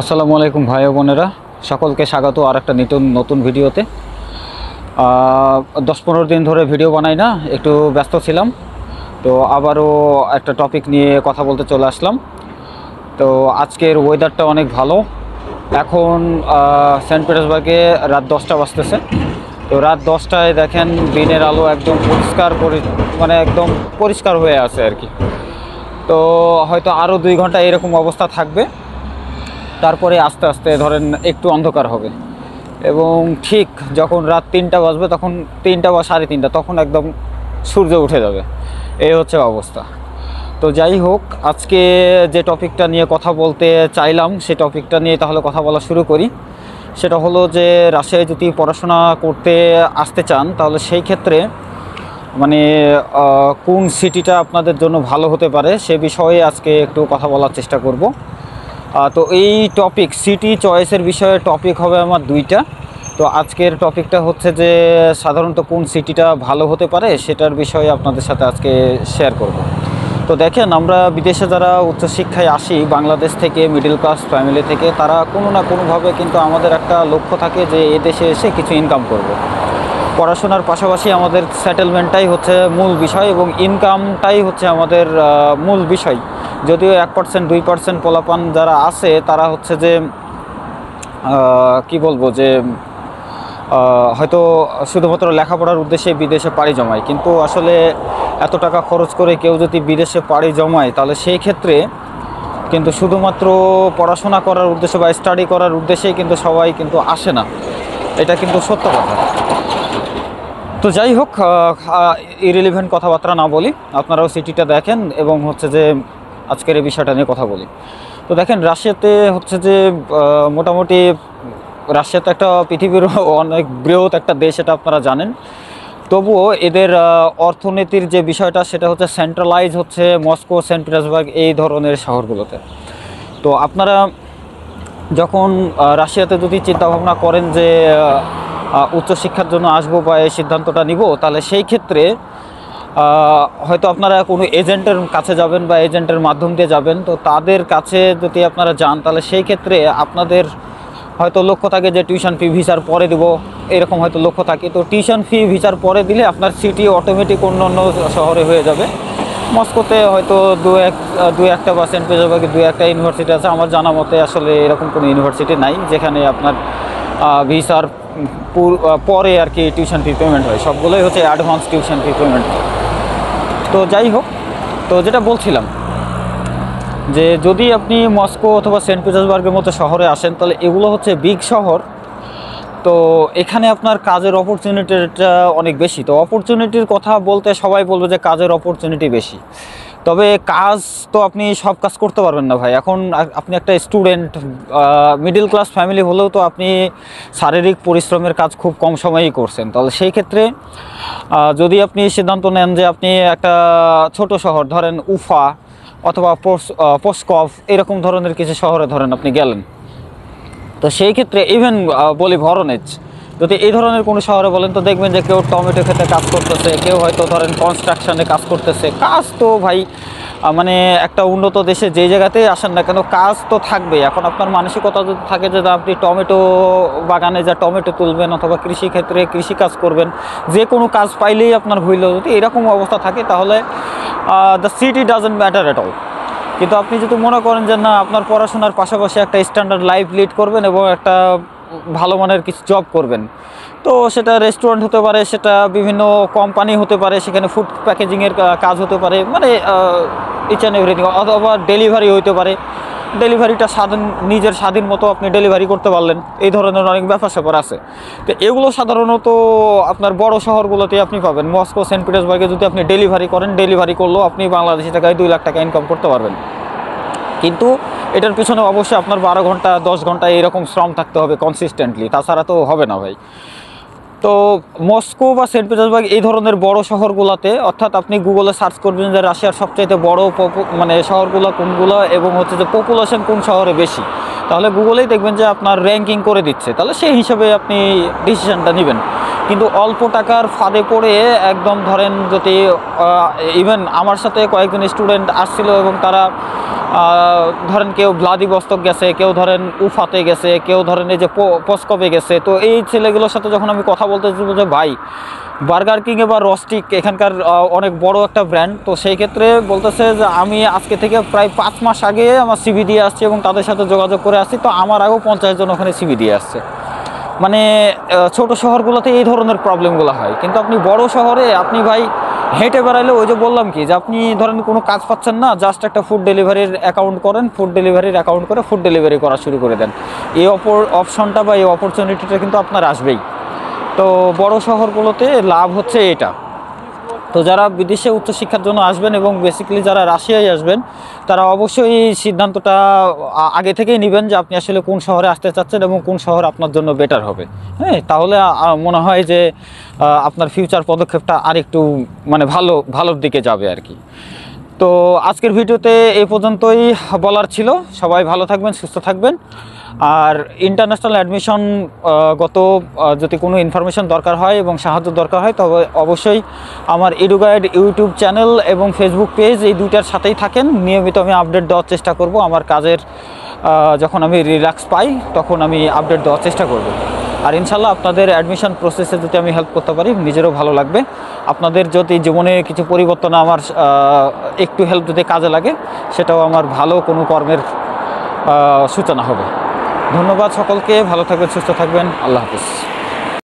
আসসালামু আলাইকুম ভাই ও বোনেরা, সকলকে স্বাগত আর একটা নতুন ভিডিওতে। 10-15 দিন ধরে ভিডিও বানাই না, একটু ব্যস্ত ছিলাম। তো আবারও একটা টপিক নিয়ে কথা বলতে চলে আসলাম। তো আজকের ওয়েদারটা অনেক ভালো। এখন সেন্ট পিটার্সবার্গে রাত 10টা বাজতেছে। তো রাত 10টায় দেখেন দিনের আলো একদম মানে একদম পরিষ্কার হয়ে আছে আর কি। তো হয়তো আরও 2 ঘন্টা এরকম অবস্থা থাকবে, তারপরে আস্তে আস্তে ধরেন একটু অন্ধকার হবে এবং ঠিক যখন রাত 3টা বাজবে, তখন 3টা বা 3:30 তখন একদম সূর্য উঠে যাবে। এই হচ্ছে অবস্থা। তো যাই হোক, আজকে যে টপিকটা নিয়ে কথা বলতে চাইলাম সেই টপিকটা নিয়ে তাহলে কথা বলা শুরু করি। সেটা হলো যে রাশিয়ায় যদি পড়াশোনা করতে আসতে চান তাহলে সেই ক্ষেত্রে মানে কোন সিটিটা আপনাদের জন্য ভালো হতে পারে সে বিষয়ে আজকে একটু কথা বলার চেষ্টা করব। তো এই টপিক সিটি চয়েসের বিষয়ে টপিক হবে আমার 2টা। তো আজকের টপিকটা হচ্ছে যে সাধারণত কোন সিটিটা ভালো হতে পারে সেটার বিষয়ে আপনাদের সাথে আজকে শেয়ার করব। তো দেখেন, আমরা বিদেশে যারা উচ্চশিক্ষায় আসি বাংলাদেশ থেকে, মিডল ক্লাস ফ্যামিলি থেকে, তারা কোনো না কোনোভাবে কিন্তু আমাদের একটা লক্ষ্য থাকে যে এই দেশে এসে কিছু ইনকাম করব। পড়াশোনার পাশাপাশি আমাদের সেটেলমেন্টটাই হচ্ছে মূল বিষয় এবং ইনকামটাই হচ্ছে আমাদের মূল বিষয়। যদিও 1% 2% পোলাপান যারা আছে তারা হচ্ছে যে কি বলবো যে হয়তো শুধুমাত্র লেখাপড়ার উদ্দেশ্যে বিদেশে পাড়ি জমায়, কিন্তু আসলে এত টাকা খরচ করে কেউ যদি বিদেশে পাড়ি জমায় তাহলে সেই ক্ষেত্রে কিন্তু শুধুমাত্র পড়াশোনা করার উদ্দেশ্যে বা স্টাডি করার উদ্দেশ্যেই কিন্তু সবাই কিন্তু আসে না। এটা কিন্তু সত্য কথা। তো যাই হোক, ইরিলিভেন্ট কথাবার্তা না বলি, আপনারাও সিটিটা দেখেন এবং হচ্ছে যে আজকের এই বিষয়টা নিয়ে কথা বলি। তো দেখেন, রাশিয়াতে হচ্ছে যে মোটামুটি রাশিয়া তো একটা পৃথিবীর অনেক বৃহৎ একটা দেশ, এটা আপনারা জানেন। তবুও এদের অর্থনীতির যে বিষয়টা সেটা হচ্ছে সেন্ট্রালাইজ হচ্ছে মস্কো, সেন্ট পিটার্সবার্গ এই ধরনের শহরগুলোতে। তো আপনারা যখন রাশিয়াতে যদি চিন্তাভাবনা করেন যে উচ্চশিক্ষার জন্য আসবো বা এই সিদ্ধান্তটা নিব, তাহলে সেই ক্ষেত্রে হয়তো আপনারা কোনো এজেন্টের কাছে যাবেন বা এজেন্টের মাধ্যম দিয়ে যাবেন। তো তাদের কাছে যদি আপনারা যান তাহলে সেই ক্ষেত্রে আপনাদের হয়তো লক্ষ্য থাকে যে টিউশন ফি ভিসার পরে দেবো, এরকম হয়তো লক্ষ্য থাকে। তো টিউশন ফি ভিসার পরে দিলে আপনার সিটি অটোমেটিক অন্য অন্য শহরে হয়ে যাবে। মস্কোতে হয়তো দু একটা বা সেন্ট পিটার্সবার্গে 2-1টা ইউনিভার্সিটি আছে। আমার জানা মতে আসলে এরকম কোনো ইউনিভার্সিটি নাই যেখানে আপনার ভিসার পরে আর কি টিউশন ফি পেমেন্ট হয়। সবগুলোই হচ্ছে অ্যাডভান্স টিউশন ফি পেমেন্ট। তো যাই হোক, তো যেটা বলছিলাম যে যদি আপনি মস্কো অথবা সেন্ট পিটার্সবার্গের মতো শহরে আসেন তাহলে এগুলো হচ্ছে বিগ শহর। তো এখানে আপনার কাজের অপরচুনিটিটা অনেক বেশি। তো অপরচুনিটির কথা বলতে সবাই বলবে যে কাজের অপরচুনিটি বেশি, তবে কাজ তো আপনি সব কাজ করতে পারবেন না ভাই। এখন আপনি একটা স্টুডেন্ট, মিডল ক্লাস ফ্যামিলি হলেও তো আপনি শারীরিক পরিশ্রমের কাজ খুব কম সময়েই করছেন। তাহলে সেই ক্ষেত্রে যদি আপনি সিদ্ধান্ত নেন যে আপনি একটা ছোট শহর ধরেন উফা অথবা পস্কভ এরকম ধরনের কিছু শহরে ধরেন আপনি গেলেন, তো সেই ক্ষেত্রে ইভেন বলি ভরনেজ, যদি এই ধরনের কোনো শহরে বলেন তো দেখবেন যে কেউ টমেটো খেতে কাজ করতেছে, কেউ হয়তো ধরেন কনস্ট্রাকশানে কাজ করতেছে। কাজ তো ভাই মানে একটা উন্নত দেশে যেই জায়গাতেই আসেন না কেন কাজ তো থাকবে। এখন আপনার মানসিকতা যদি থাকে যে আপনি টমেটো বাগানে যা টমেটো তুলবেন অথবা কৃষিক্ষেত্রে কৃষিকাজ করবেন, যে কোনো কাজ পাইলেই আপনার হইল, যদি এরকম অবস্থা থাকে তাহলে the city doesn't matter at all. কিন্তু আপনি যদি মনে করেন যে না, আপনার পড়াশোনার পাশাপাশি একটা স্ট্যান্ডার্ড লাইফ লিড করবেন এবং একটা ভালো মানের কিছু জব করবেন, তো সেটা রেস্টুরেন্ট হতে পারে, সেটা বিভিন্ন কোম্পানি হতে পারে, সেখানে ফুড প্যাকেজিংয়ের কাজ হতে পারে, মানে ইচ অ্যান্ড এভরিথিং, অথবা ডেলিভারি হইতে পারে। ডেলিভারিটা নিজের স্বাধীন মতো আপনি ডেলিভারি করতে পারলেন, এই ধরনের অনেক ব্যাপার স্যাপার আছে। তো এগুলো সাধারণত আপনার বড় শহরগুলোতে আপনি পাবেন। মস্কো, সেন্ট পিটার্সবার্গে যদি আপনি ডেলিভারি করেন, ডেলিভারি করলেও আপনি বাংলাদেশি টাকায় 2 লাখ টাকা ইনকাম করতে পারবেন। কিন্তু এটার পিছনে অবশ্যই আপনার 12 ঘন্টা 10 ঘন্টা এরকম শ্রম থাকতে হবে কনসিস্টেন্টলি, তাছাড়া তো হবে না ভাই। তো মস্কো বা সেন্ট পিটার্সবার্গ এই ধরনের বড় শহরগুলোতে, অর্থাৎ আপনি গুগলে সার্চ করবেন যে রাশিয়ার সবচাইতে বড় মানে শহরগুলো কোনগুলো এবং হচ্ছে যে পপুলেশন কোন শহরে বেশি, তাহলে গুগলেই দেখবেন যে আপনার র্যাঙ্কিং করে দিচ্ছে। তাহলে সেই হিসাবে আপনি ডিসিশনটা নেবেন। কিন্তু অল্প টাকার ফাঁদে পড়ে একদম ধরেন যদি ইভেন আমার সাথে কয়েকজন স্টুডেন্ট আসছিল এবং তারা ধরেন কেউ ভ্লাদিভস্টক গেছে, কেউ ধরেন উফাতে গেছে, কেউ ধরেন এই যে পস্কপে গেছে। তো এই ছেলেগুলোর সাথে যখন আমি কথা বলতে যে ভাই বার্গার কিংয়ে বা রস্টিক এখানকার অনেক বড় একটা ব্র্যান্ড, তো সেই ক্ষেত্রে বলতেছে যে আমি আজকে থেকে প্রায় 5 মাস আগে আমার সিভি দিয়ে আসছি এবং তাদের সাথে যোগাযোগ করে আসছি, তো আমার আগেও 50 জন ওখানে সিভি দিয়ে আসছে। মানে ছোট শহরগুলোতে এই ধরনের প্রবলেমগুলো হয়, কিন্তু আপনি বড় শহরে আপনি ভাই হেঁটে বেড়াইলে, ওই যে বললাম কি যে আপনি ধরেন কোনো কাজ পাচ্ছেন না, জাস্ট একটা ফুড ডেলিভারির অ্যাকাউন্ট করেন, ফুড ডেলিভারির অ্যাকাউন্ট করে ফুড ডেলিভারি করা শুরু করে দেন। এই অপশনটা বা এই অপরচুনিটিটা কিন্তু আপনার আসবেই। তো বড় শহরগুলোতে লাভ হচ্ছে এটা। তো যারা বিদেশে উচ্চশিক্ষার জন্য আসবেন এবং বেসিক্যালি যারা রাশিয়ায় আসবেন, তারা অবশ্যই এই সিদ্ধান্তটা আগে থেকেই নেবেন যে আপনি আসলে কোন শহরে আসতে চাচ্ছেন এবং কোন শহর আপনার জন্য বেটার হবে। হ্যাঁ, তাহলে মনে হয় যে আপনার ফিউচার পদক্ষেপটা আরেকটু মানে ভালোর দিকে যাবে আর কি। তো আজকের ভিডিওতে এই পর্যন্তই বলার ছিল। সবাই ভালো থাকবেন, সুস্থ থাকবেন। আর ইন্টারন্যাশনাল অ্যাডমিশন গত যদি কোনো ইনফরমেশন দরকার হয় এবং সাহায্য দরকার হয়, তবে অবশ্যই আমার এডুগাইড ইউটিউব চ্যানেল এবং ফেসবুক পেজ এই দুইটার সাথেই থাকেন। নিয়মিত আমি আপডেট দেওয়ার চেষ্টা করব। আমার কাজের যখন আমি রিল্যাক্স পাই তখন আমি আপডেট দেওয়ার চেষ্টা করব। আর ইনশাল্লাহ আপনাদের অ্যাডমিশন প্রসেসে যদি আমি হেল্প করতে পারি, নিজেরও ভালো লাগবে। আপনাদের যদি জীবনে কিছু পরিবর্তন আমার একটু হেল্প যদি কাজে লাগে, সেটাও আমার ভালো কোনো কর্মের সূচনা হবে। ধন্যবাদ সকলকে, ভালো থাকবেন, সুস্থ থাকবেন, আল্লাহ হাফিজ।